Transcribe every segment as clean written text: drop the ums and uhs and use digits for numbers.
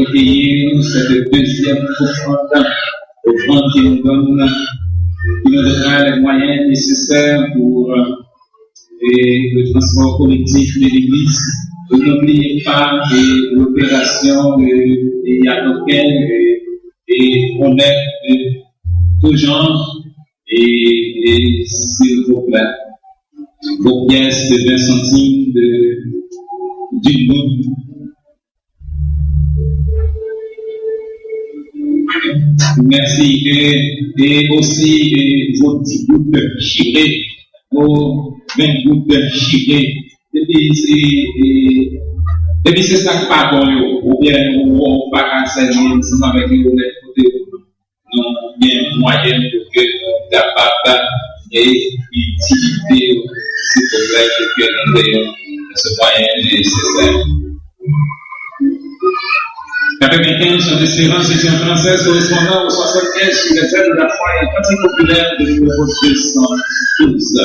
recueillir cette deuxième offrande, offrande qui nous donne, qui nous donnera les moyens nécessaires pour le transport collectif de l'Église. N'oubliez pas l'opération de Yadoken et honnête de tout genre et s'il vous plaît, vos pièces de 20 centimes d'une goutte. Merci. Et aussi vos 10 gouttes chiffrées, vos 20 gouttes chiffrées. Et puis c'est ça qui pas bon, ou bien on va renseigner ensemble avec les honnêtes côté, nous bien moyen pour que nous capables d'utiliser ces problèmes que nous ayons ce moyen nécessaire. 95 sur l'espérance section française correspondant au 75 sur les ailes de la foi et parti populaire de numéro 212.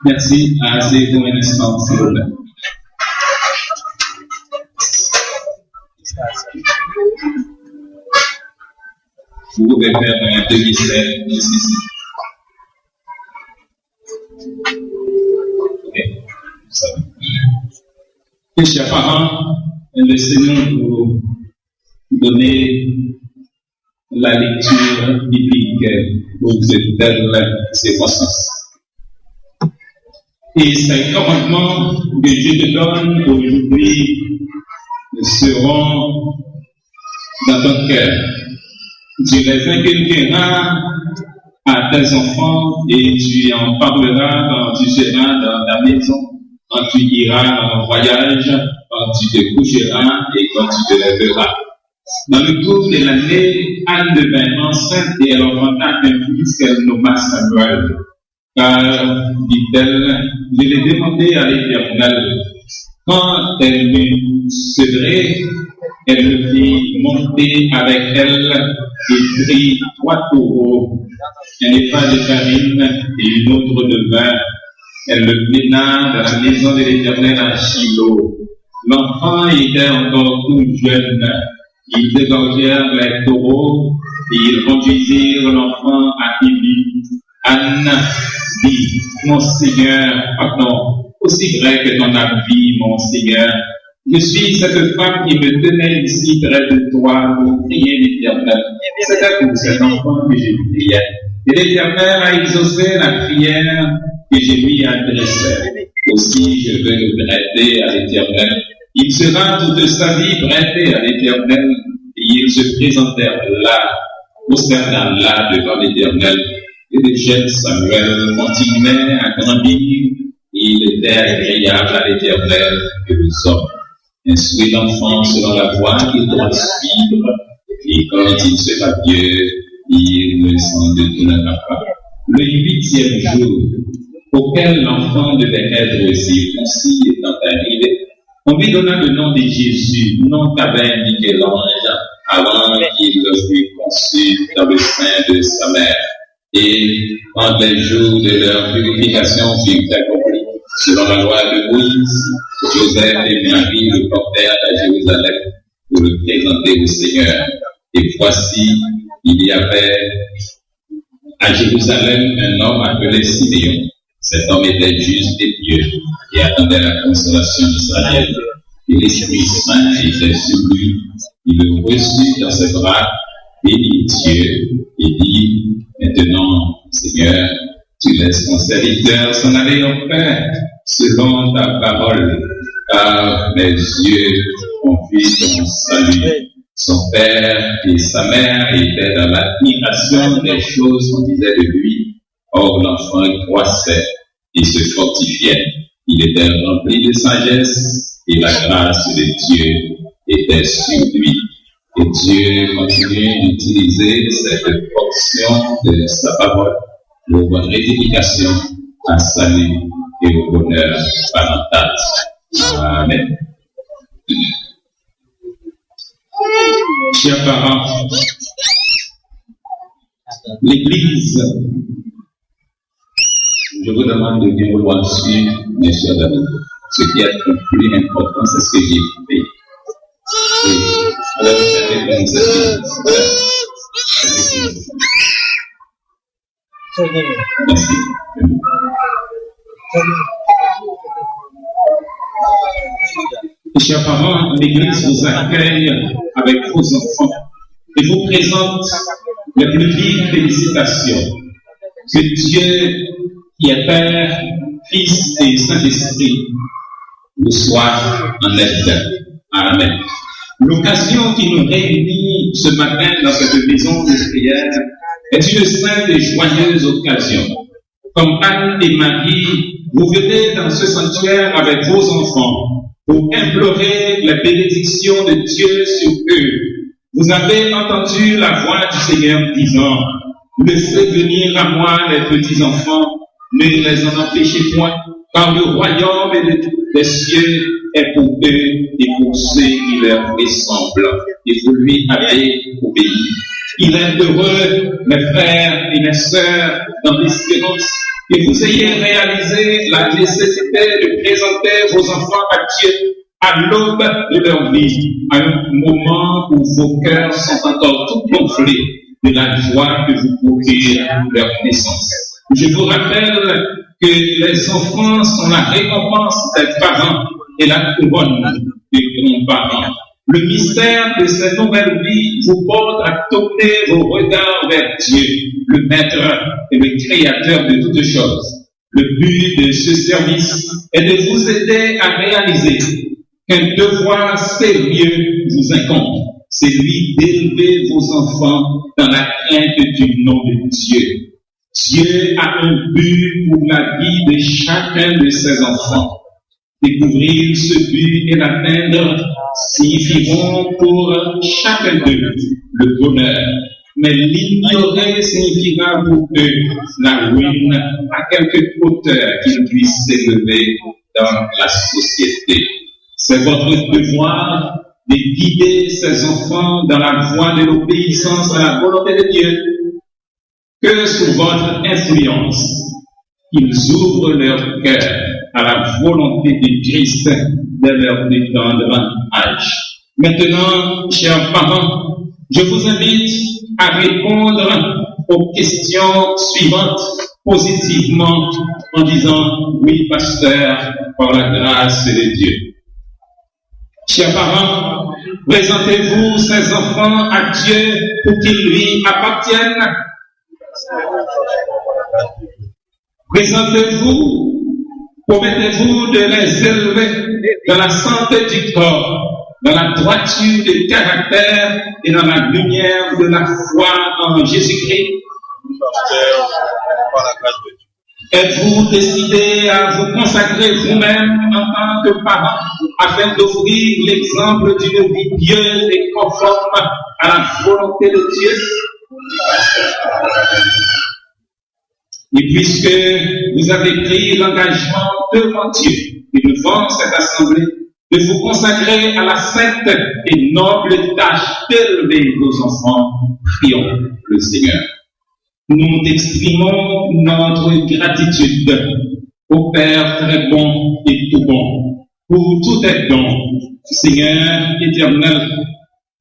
Merci. Assez pour un instant, s'il vous plaît. Vous pouvez faire un demi-cercle ici. Et chers parents, laissez-nous vous donner la lecture biblique pour cette belle circonstance. Et ces commandements que Dieu te donne aujourd'hui seront dans ton cœur. Tu les inculqueras à tes enfants et tu en parleras quand tu seras dans ta maison, quand tu iras en voyage, quand tu te coucheras et quand tu te lèveras. Dans le cours de l'année, Anne devint enceinte et elle enfanta un fils qu'elle nomma Samuel. Car, dit-elle, je l'ai demandé à l'Éternel. Quand elle m'eut sevré, elle me fit monter avec elle et prit 3 taureaux, un épha de farine et une autre de vin. Elle le mena dans la maison de l'Éternel à Shiloh. L'enfant était encore tout jeune. Ils dégorgèrent les taureaux et ils conduisirent l'enfant à Élie. Anne dit, mon Seigneur, pardon, aussi vrai que ton vie, mon Seigneur, je suis cette femme qui me tenait ici près de toi pour prier l'Éternel. C'était pour cet enfant que je priais. Et l'Éternel a exaucé la prière que je lui adressais. Aussi, je veux le prêter à l'Éternel. Il sera toute sa vie prêté à l'Éternel. Et ils se présentèrent là, prosternèrent là devant l'Éternel. Et le jeune Samuel continuait à grandir, et il était agréable à l'Éternel et aux hommes. Instruit l'enfant selon la voie qu'il doit suivre, et quand il sera vieux, il ne s'en détournera pas. Le 8e jour, auquel l'enfant devait être circoncis étant arrivé, on lui donna le nom de Jésus, nom qu'avait indiqué l'ange avant qu'il fût conçu dans le sein de sa mère. Et quand les jours de leur purification furent accomplis, selon la loi de Moïse, Joseph et Marie le portèrent à Jérusalem pour le présenter au Seigneur. Et voici, il y avait à Jérusalem un homme appelé Siméon. Cet homme était juste et pieux et attendait la consolation d'Israël. Et l'Esprit Saint était sur lui. Il le reçut dans ses bras, bénit Dieu et dit, maintenant, Seigneur, tu laisses ton serviteur s'en aller en paix, selon ta parole, car mes yeux ont vu ton salut. Son père et sa mère étaient dans l'admiration des choses qu'on disait de lui. Or, l'enfant croissait et se fortifiait, Il était rempli de sagesse et la grâce de Dieu était sur lui. Et Dieu continue d'utiliser cette portion de sa parole pour votre édification, à salut et au bonheur parental. Amen. Chers parents, l'Église, je vous demande de bien vouloir suivre, mes chers amis. Ce qui est le plus important, c'est ce que j'ai fait. Alors, merci. Chers parents, l'Église vous accueille avec vos enfants et vous présente les plus vives félicitations. Que Dieu, qui est Père, Fils et Saint-Esprit, vous soit en aide. Amen. L'occasion qui nous réunit ce matin dans cette maison de prière est une sainte et joyeuse occasion. Comme Anne et Marie, vous venez dans ce sanctuaire avec vos enfants pour implorer la bénédiction de Dieu sur eux. Vous avez entendu la voix du Seigneur disant: laissez venir à moi les petits enfants, ne les en empêchez point, car le royaume des cieux est pour eux et pour ceux qui leur ressemblent. Et vous lui avez obéi. Il est heureux, mes frères et mes sœurs, dans l'espérance, que vous ayez réalisé la nécessité de présenter vos enfants à Dieu à l'aube de leur vie, à un moment où vos cœurs sont encore tout gonflés de la joie que vous procure leur naissance. Je vous rappelle que les enfants sont la récompense des parents et la couronne des grands-parents. Le mystère de cette nouvelle vie vous porte à tourner vos regards vers Dieu, le Maître et le Créateur de toutes choses. Le but de ce service est de vous aider à réaliser qu'un devoir sérieux vous incombe, celui d'élever vos enfants dans la crainte du nom de Dieu. Dieu a un but pour la vie de chacun de ses enfants. Découvrir ce but et l'atteindre signifieront pour chacun d'eux le bonheur. Mais l'ignorer signifiera pour eux la ruine à quelque hauteur qu'ils puissent s'élever dans la société. C'est votre devoir de guider ces enfants dans la voie de l'obéissance à la volonté de Dieu. Que sous votre influence, ils ouvrent leur cœur à la volonté de Christ dès leur plus tendre âge. Maintenant, chers parents, je vous invite à répondre aux questions suivantes positivement en disant: oui, pasteur, par la grâce de Dieu. Chers parents, présentez-vous ces enfants à Dieu pour qu'ils lui appartiennent. Présentez-vous, promettez-vous de les élever dans la santé du corps, dans la droiture du caractère et dans la lumière de la foi en Jésus-Christ. Êtes-vous décidé à vous consacrer vous-même en tant que parent afin d'offrir l'exemple d'une vie pieuse et conforme à la volonté de Dieu? Et puisque vous avez pris l'engagement devant Dieu et devant cette assemblée de vous consacrer à la sainte et noble tâche d'élever vos enfants, prions le Seigneur. Nous exprimons notre gratitude au Père très bon et tout bon pour tous tes dons, Seigneur éternel.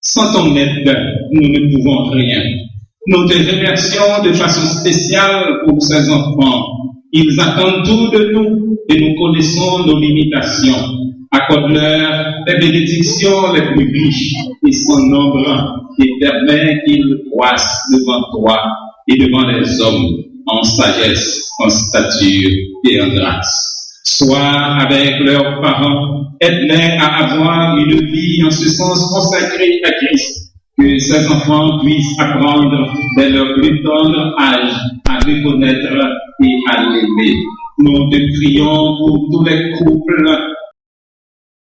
Sans ton aide, nous ne pouvons rien. Nous te remercions de façon spéciale pour ces enfants. Ils attendent tout de nous et nous connaissons nos limitations. Accorde-leur les bénédictions les plus riches et sans nombre et permets qu'ils croissent devant toi et devant les hommes en sagesse, en stature et en grâce. Sois avec leurs parents, aide-les à avoir une vie en ce sens consacrée à Christ. Que ces enfants puissent apprendre dès leur plus tendre âge à reconnaître et à l'aimer. nous te prions pour tous les couples